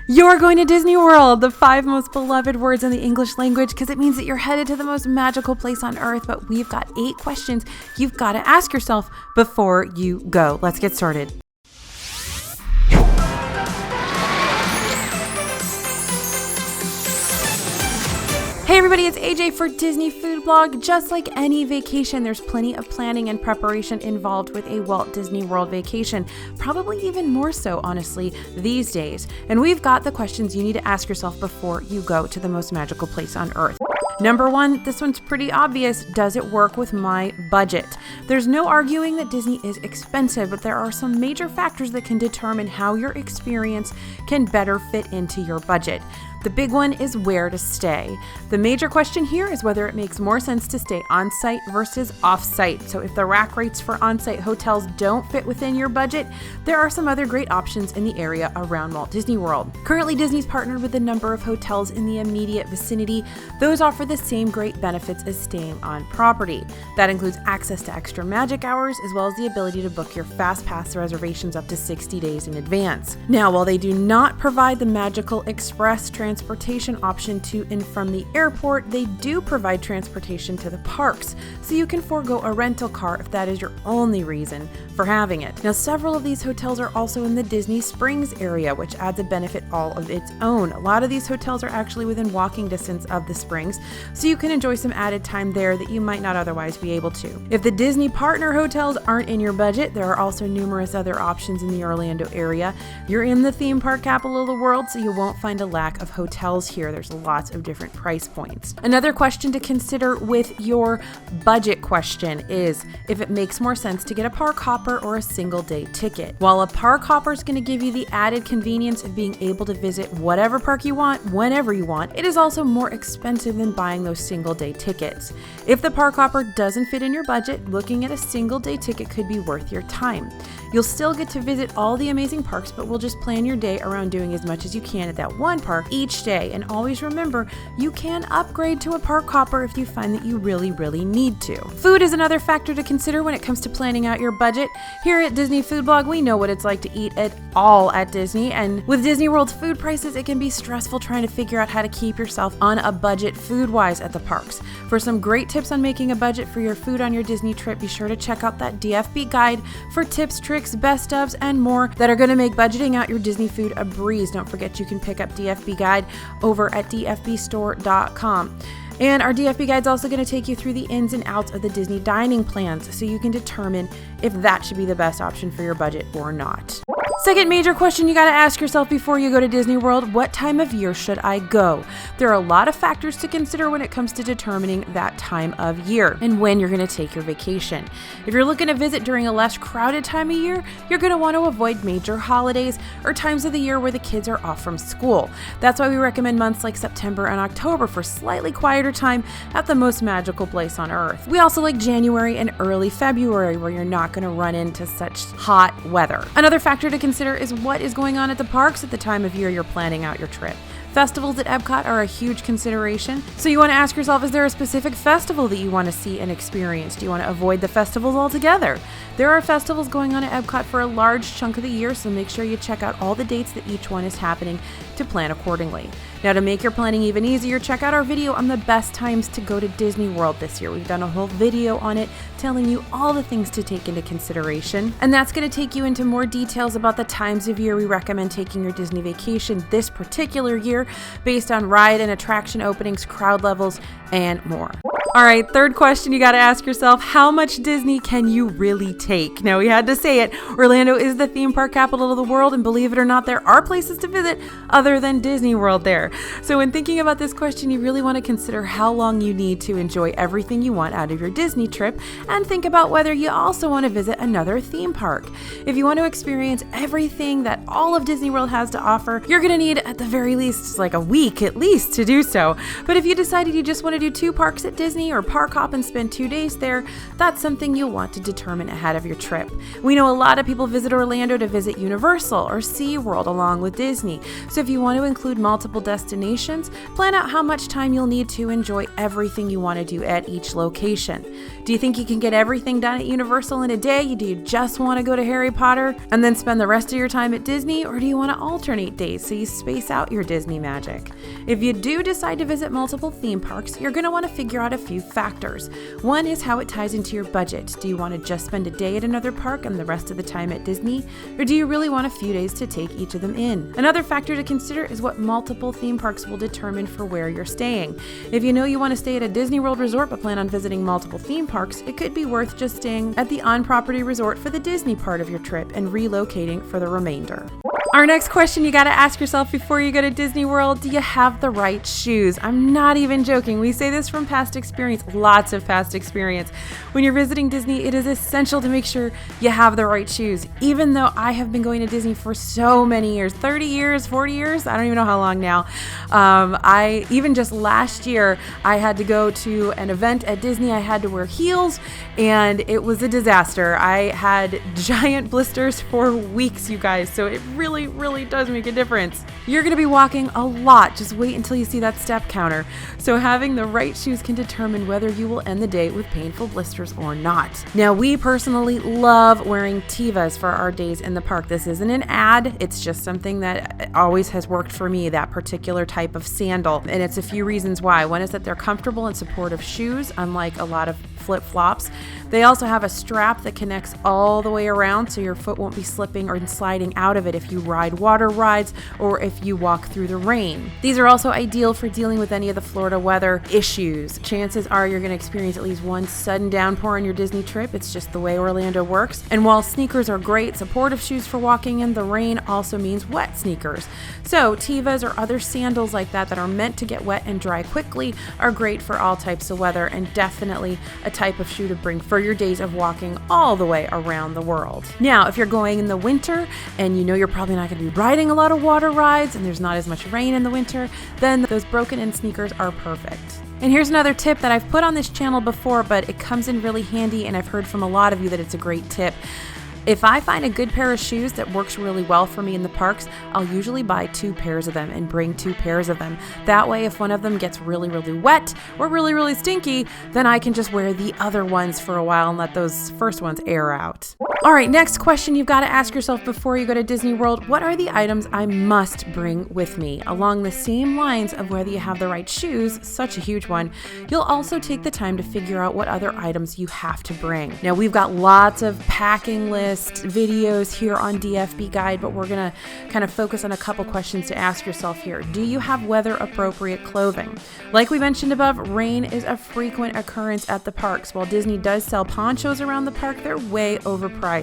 You're going to Disney World, the 5 most beloved words in the English language, because it means that you're headed to the most magical place on earth. But we've got 8 questions you've got to ask yourself before you go. Let's get started. Hey everybody, it's AJ for Disney Food Blog. Just like any vacation, there's plenty of planning and preparation involved with a Walt Disney World vacation. Probably even more so, honestly, these days. And we've got the questions you need to ask yourself before you go to the most magical place on earth. Number 1, this one's pretty obvious. Does it work with my budget? There's no arguing that Disney is expensive, but there are some major factors that can determine how your experience can better fit into your budget. The big one is where to stay. The major question here is whether it makes more sense to stay on-site versus off-site. So if the rack rates for on-site hotels don't fit within your budget, there are some other great options in the area around Walt Disney World. Currently, Disney's partnered with a number of hotels in the immediate vicinity. Those offer the same great benefits as staying on property. That includes access to extra magic hours, as well as the ability to book your Fast Pass reservations up to 60 days in advance. Now, while they do not provide the Magical Express transportation option to and from the airport, they do provide transportation to the parks, so you can forego a rental car if that is your only reason for having it. Now, several of these hotels are also in the Disney Springs area, which adds a benefit all of its own. A lot of these hotels are actually within walking distance of the Springs, so you can enjoy some added time there that you might not otherwise be able to. If the Disney partner hotels aren't in your budget, there are also numerous other options in the Orlando area. You're in the theme park capital of the world, so you won't find a lack of hotels here. There's lots of different price points. Another question to consider with your budget question is if it makes more sense to get a park hopper or a single day ticket. While a park hopper is going to give you the added convenience of being able to visit whatever park you want, whenever you want, it is also more expensive than buying those single day tickets. If the park hopper doesn't fit in your budget, looking at a single day ticket could be worth your time. You'll still get to visit all the amazing parks, but we'll just plan your day around doing as much as you can at that one park each day. And always remember, you can upgrade to a park hopper if you find that you really need to. Food is another factor to consider when it comes to planning out your budget. Here at Disney Food Blog, we know what it's like to eat it all at Disney. And with Disney World's food prices, it can be stressful trying to figure out how to keep yourself on a budget food-wise at the parks. For some great tips on making a budget for your food on your Disney trip, be sure to check out that DFB guide for tips, tricks, best ofs, and more that are going to make budgeting out your Disney food a breeze. Don't forget you can pick up DFB Guide over at dfbstore.com. And our DFB Guide is also going to take you through the ins and outs of the Disney dining plans, so you can determine if that should be the best option for your budget or not. Second major question you got to ask yourself before you go to Disney World: what time of year should I go? There are a lot of factors to consider when it comes to determining that time of year and when you're going to take your vacation. If you're looking to visit during a less crowded time of year, you're going to want to avoid major holidays or times of the year where the kids are off from school. That's why we recommend months like September and October for slightly quieter time at the most magical place on earth. We also like January and early February, where you're not going to run into such hot weather. Another factor to consider is what is going on at the parks at the time of year you're planning out your trip. Festivals at Epcot are a huge consideration, so you want to ask yourself, is there a specific festival that you want to see and experience? Do you want to avoid the festivals altogether? There are festivals going on at Epcot for a large chunk of the year, so make sure you check out all the dates that each one is happening to plan accordingly. Now, to make your planning even easier, check out our video on the best times to go to Disney World this year. We've done a whole video on it telling you all the things to take into consideration, and that's going to take you into more details about the times of year we recommend taking your Disney vacation this particular year based on ride and attraction openings, crowd levels, and more. All right, third question you got to ask yourself: how much Disney can you really take? Now, we had to say it. Orlando is the theme park capital of the world, and believe it or not, there are places to visit other than Disney World there. So when thinking about this question, you really want to consider how long you need to enjoy everything you want out of your Disney trip, and think about whether you also want to visit another theme park. If you want to experience everything that all of Disney World has to offer, you're going to need at the very least like a week at least to do so. But if you decided you just want to do 2 parks at Disney, Disney or park hop and spend 2 days there, that's something you'll want to determine ahead of your trip. We know a lot of people visit Orlando to visit Universal or SeaWorld along with Disney. So if you want to include multiple destinations, plan out how much time you'll need to enjoy everything you want to do at each location. Do you think you can get everything done at Universal in a day? Do you just want to go to Harry Potter and then spend the rest of your time at Disney? Or do you want to alternate days so you space out your Disney magic? If you do decide to visit multiple theme parks, you're going to want to figure out a few factors. One is how it ties into your budget. Do you want to just spend a day at another park and the rest of the time at Disney? Or do you really want a few days to take each of them in? Another factor to consider is what multiple theme parks will determine for where you're staying. If you know you want to stay at a Disney World resort but plan on visiting multiple theme parks, it could be worth just staying at the on-property resort for the Disney part of your trip and relocating for the remainder. Our next question you got to ask yourself before you go to Disney World: do you have the right shoes? I'm not even joking. We say this from past experience, lots of past experience. When you're visiting Disney, it is essential to make sure you have the right shoes. Even though I have been going to Disney for so many years, 30 years, 40 years, I don't even know how long now. I even just last year, I had to go to an event at Disney. I had to wear heels and it was a disaster. I had giant blisters for weeks, you guys. So it really does make a difference. You're going to be walking a lot. Just wait until you see that step counter. So having the right shoes can determine whether you will end the day with painful blisters or not. Now, we personally love wearing Tevas for our days in the park. This isn't an ad. It's just something that always has worked for me, that particular type of sandal. And it's a few reasons why. One is that they're comfortable and supportive shoes, unlike a lot of flip-flops. They also have a strap that connects all the way around so your foot won't be slipping or sliding out of it if you ride water rides or if you walk through the rain. These are also ideal for dealing with any of the Florida weather issues. Chances are you're going to experience at least one sudden downpour on your Disney trip. It's just the way Orlando works. And while sneakers are great supportive shoes for walking in, the rain also means wet sneakers. So Tevas or other sandals like that are meant to get wet and dry quickly are great for all types of weather, and definitely a type of shoe to bring for your days of walking all the way around the world. Now, if you're going in the winter and you know you're probably not going to be riding a lot of water rides and there's not as much rain in the winter, then those broken-in sneakers are perfect. And here's another tip that I've put on this channel before, but it comes in really handy, and I've heard from a lot of you that it's a great tip. If I find a good pair of shoes that works really well for me in the parks, I'll usually buy 2 pairs of them and bring 2 pairs of them. That way, if one of them gets really wet or really stinky, then I can just wear the other ones for a while and let those first ones air out. All right, next question you've got to ask yourself before you go to Disney World: what are the items I must bring with me? Along the same lines of whether you have the right shoes, such a huge one, you'll also take the time to figure out what other items you have to bring. Now, we've got lots of packing lists, videos here on DFB Guide, but we're going to kind of focus on a couple questions to ask yourself here. Do you have weather appropriate clothing? Like we mentioned above, rain is a frequent occurrence at the parks. While Disney does sell ponchos around the park, they're way overpriced.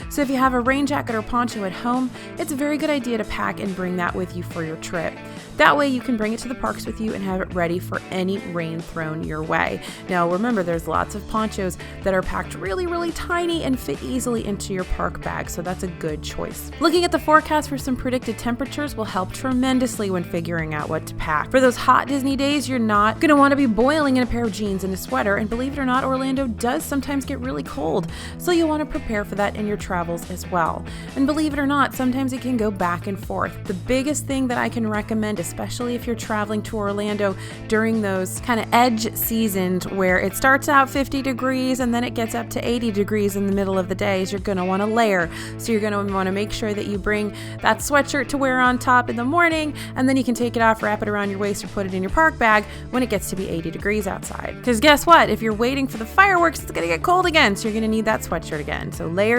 So if you have a rain jacket or poncho at home, it's a very good idea to pack and bring that with you for your trip. That way you can bring it to the parks with you and have it ready for any rain thrown your way. Now remember, there's lots of ponchos that are packed really tiny and fit easily into your park bag, so that's a good choice. Looking at the forecast for some predicted temperatures will help tremendously when figuring out what to pack. For those hot Disney days, you're not going to want to be boiling in a pair of jeans and a sweater, and believe it or not, Orlando does sometimes get really cold, so you'll want to prepare for that in your travels as well. And believe it or not, sometimes it can go back and forth. The biggest thing that I can recommend, especially if you're traveling to Orlando during those kind of edge seasons where it starts out 50 degrees and then it gets up to 80 degrees in the middle of the day, is you're going to want to layer. So you're going to want to make sure that you bring that sweatshirt to wear on top in the morning, and then you can take it off, wrap it around your waist, or put it in your park bag when it gets to be 80 degrees outside. Because guess what? If you're waiting for the fireworks, it's going to get cold again, so you're going to need that sweatshirt again. So layer.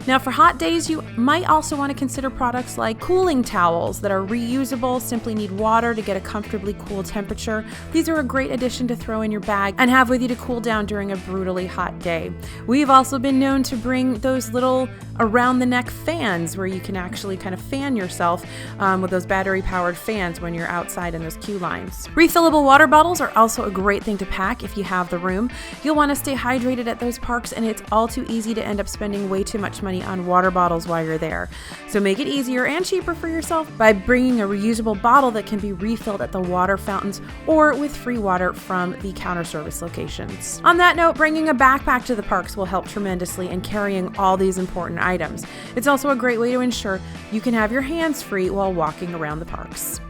Now for hot days, you might also want to consider products like cooling towels that are reusable, simply need water to get a comfortably cool temperature. These are a great addition to throw in your bag and have with you to cool down during a brutally hot day. We've also been known to bring those those little around the neck fans where you can actually kind of fan yourself with those battery powered fans when you're outside in those queue lines. Refillable water bottles are also a great thing to pack if you have the room. You'll want to stay hydrated at those parks, and it's all too easy to end up spending way too much money on water bottles while you're there. So make it easier and cheaper for yourself by bringing a reusable bottle that can be refilled at the water fountains or with free water from the counter service locations. On that note, bringing a backpack to the parks will help tremendously in carrying all these important items. It's also a great way to ensure you can have your hands free while walking around the parks.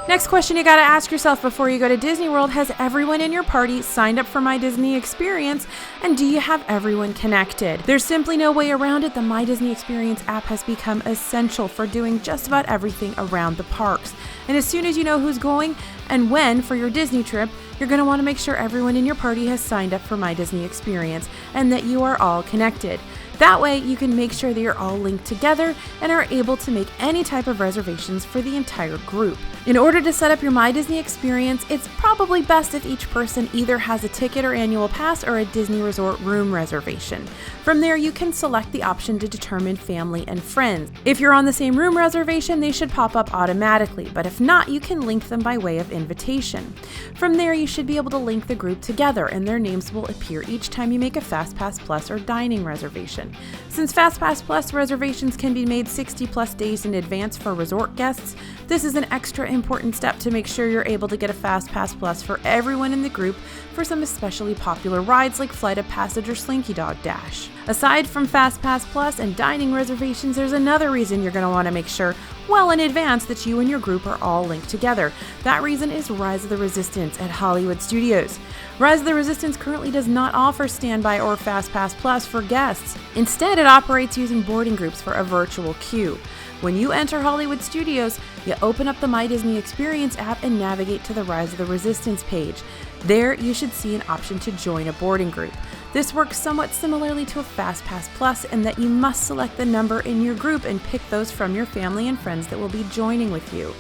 Next question you gotta ask yourself before you go to Disney World: has everyone in your party signed up for My Disney Experience, and do you have everyone connected? There's simply no way around it. The My Disney Experience app has become essential for doing just about everything around the parks. And as soon as you know who's going and when for your Disney trip, you're going to want to make sure everyone in your party has signed up for My Disney Experience and that you are all connected. That way, you can make sure that you're all linked together and are able to make any type of reservations for the entire group. In order to set up your My Disney Experience, it's probably best if each person either has a ticket or annual pass or a Disney Resort room reservation. From there, you can select the option to determine family and friends. If you're on the same room reservation, they should pop up automatically, but if not, you can link them by way of invitation. From there, you should be able to link the group together, and their names will appear each time you make a FastPass Plus or dining reservation. Since FastPass Plus reservations can be made 60 plus days in advance for resort guests, this is an extra important step to make sure you're able to get a FastPass Plus for everyone in the group for some especially popular rides like Flight of Passage or Slinky Dog Dash. Aside from FastPass Plus and dining reservations, there's another reason you're going to want to make sure well in advance that you and your group are all linked together. That reason is Rise of the Resistance at Hollywood Studios. Rise of the Resistance currently does not offer standby or FastPass Plus for guests. Instead, it operates using boarding groups for a virtual queue. When you enter Hollywood Studios, you open up the My Disney Experience app and navigate to the Rise of the Resistance page. There, you should see an option to join a boarding group. This works somewhat similarly to a FastPass Plus in that you must select the number in your group and pick those from your family and friends that will be joining with you.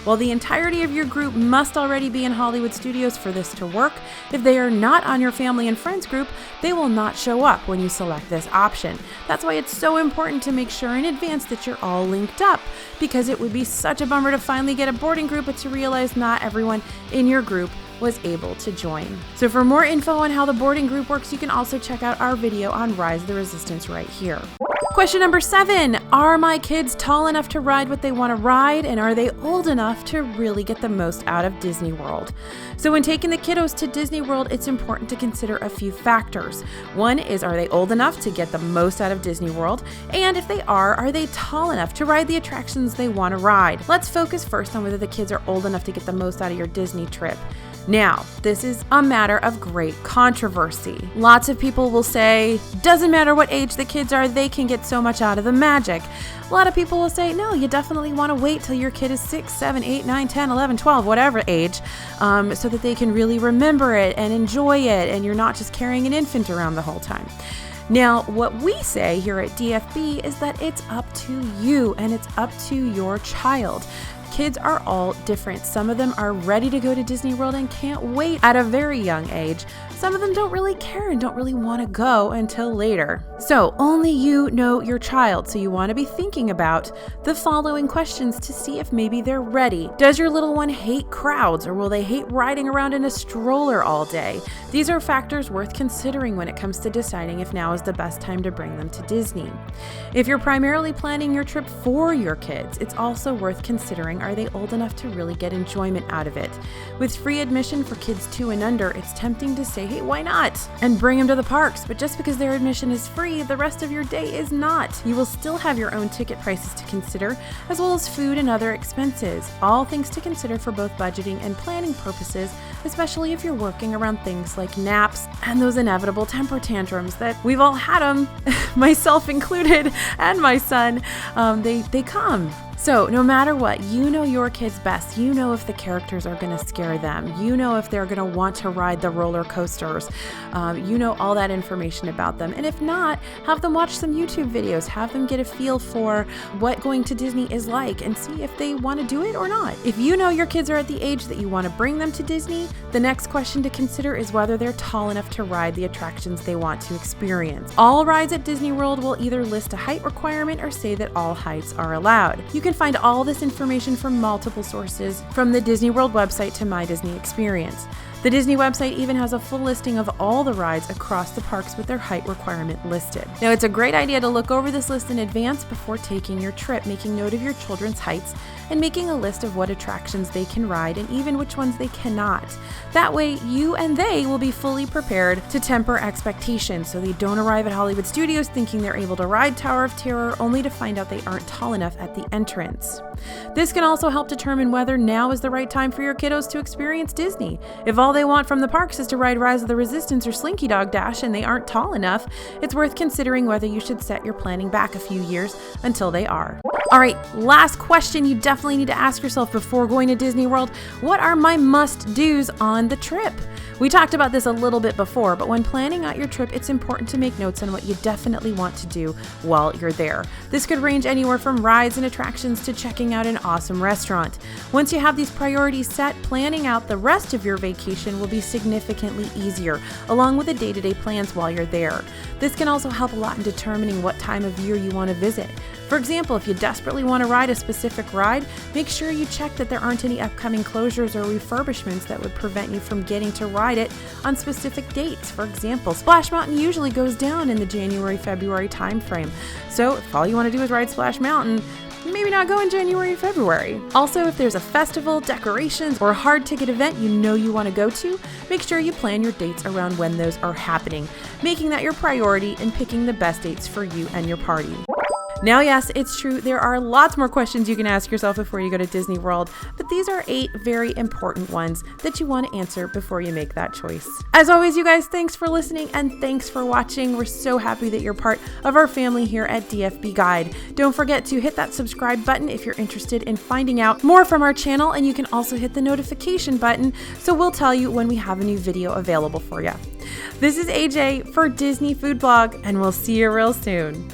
While the entirety of your group must already be in Hollywood Studios for this to work, if they are not on your family and friends group, they will not show up when you select this option. That's why it's so important to make sure in advance that you're all linked up, because it would be such a bummer to finally get a boarding group but to realize not everyone in your group was able to join. So for more info on how the boarding group works, you can also check out our video on Rise of the Resistance right here. Question number 7, are my kids tall enough to ride what they want to ride, and are they old enough to really get the most out of Disney World? So when taking the kiddos to Disney World, it's important to consider a few factors. One is, are they old enough to get the most out of Disney World? And if they are they tall enough to ride the attractions they want to ride? Let's focus first on whether the kids are old enough to get the most out of your Disney trip. Now, this is a matter of great controversy. Lots of people will say, doesn't matter what age the kids are, they can get so much out of the magic. A lot of people will say, no, you definitely want to wait till your kid is 6, 7, 8, 9, 10, 11, 12, whatever age, so that they can really remember it and enjoy it, and you're not just carrying an infant around the whole time. Now, what we say here at DFB is that it's up to you and it's up to your child. Kids are all different. Some of them are ready to go to Disney World and can't wait at a very young age. Some of them don't really care and don't really want to go until later. So only you know your child, so you want to be thinking about the following questions to see if maybe they're ready. Does your little one hate crowds, or will they hate riding around in a stroller all day? These are factors worth considering when it comes to deciding if now is the best time to bring them to Disney. If you're primarily planning your trip for your kids, it's also worth considering, are they old enough to really get enjoyment out of it? With free admission for kids 2 and under, it's tempting to say, hey, why not? And bring them to the parks. But just because their admission is free, the rest of your day is not. You will still have your own ticket prices to consider, as well as food and other expenses. All things to consider for both budgeting and planning purposes, especially if you're working around things like naps and those inevitable temper tantrums that we've all had them, myself included, and my son. They come. So no matter what, you know your kids best. You know if the characters are going to scare them. You know if they're going to want to ride the roller coasters. You know all that information about them. And if not, have them watch some YouTube videos. Have them get a feel for what going to Disney is like and see if they want to do it or not. If you know your kids are at the age that you want to bring them to Disney, the next question to consider is whether they're tall enough to ride the attractions they want to experience. All rides at Disney World will either list a height requirement or say that all heights are allowed. You can find all this information from multiple sources, from the Disney World website to My Disney Experience. The Disney website even has a full listing of all the rides across the parks with their height requirement listed. Now, it's a great idea to look over this list in advance before taking your trip, making note of your children's heights and making a list of what attractions they can ride and even which ones they cannot. That way, you and they will be fully prepared to temper expectations so they don't arrive at Hollywood Studios thinking they're able to ride Tower of Terror only to find out they aren't tall enough at the entrance. This can also help determine whether now is the right time for your kiddos to experience Disney. If all they want from the parks is to ride Rise of the Resistance or Slinky Dog Dash and they aren't tall enough, it's worth considering whether you should set your planning back a few years until they are. All right, last question you definitely need to ask yourself before going to Disney World. What are my must-dos on the trip? We talked about this a little bit before, but when planning out your trip, it's important to make notes on what you definitely want to do while you're there. This could range anywhere from rides and attractions to checking out an awesome restaurant. Once you have these priorities set, planning out the rest of your vacation will be significantly easier, along with the day-to-day plans while you're there. This can also help a lot in determining what time of year you want to visit. For example, if you desperately want to ride a specific ride, make sure you check that there aren't any upcoming closures or refurbishments that would prevent you from getting to ride it on specific dates. For example, Splash Mountain usually goes down in the January-February timeframe. So if all you want to do is ride Splash Mountain, maybe not go in January and February. Also, if there's a festival, decorations, or a hard ticket event you know you want to go to, make sure you plan your dates around when those are happening, making that your priority and picking the best dates for you and your party. Now, yes, it's true, there are lots more questions you can ask yourself before you go to Disney World, but these are 8 very important ones that you want to answer before you make that choice. As always, you guys, thanks for listening and thanks for watching. We're so happy that you're part of our family here at DFB Guide. Don't forget to hit that subscribe button if you're interested in finding out more from our channel, and you can also hit the notification button so we'll tell you when we have a new video available for you. This is AJ for Disney Food Blog, and we'll see you real soon.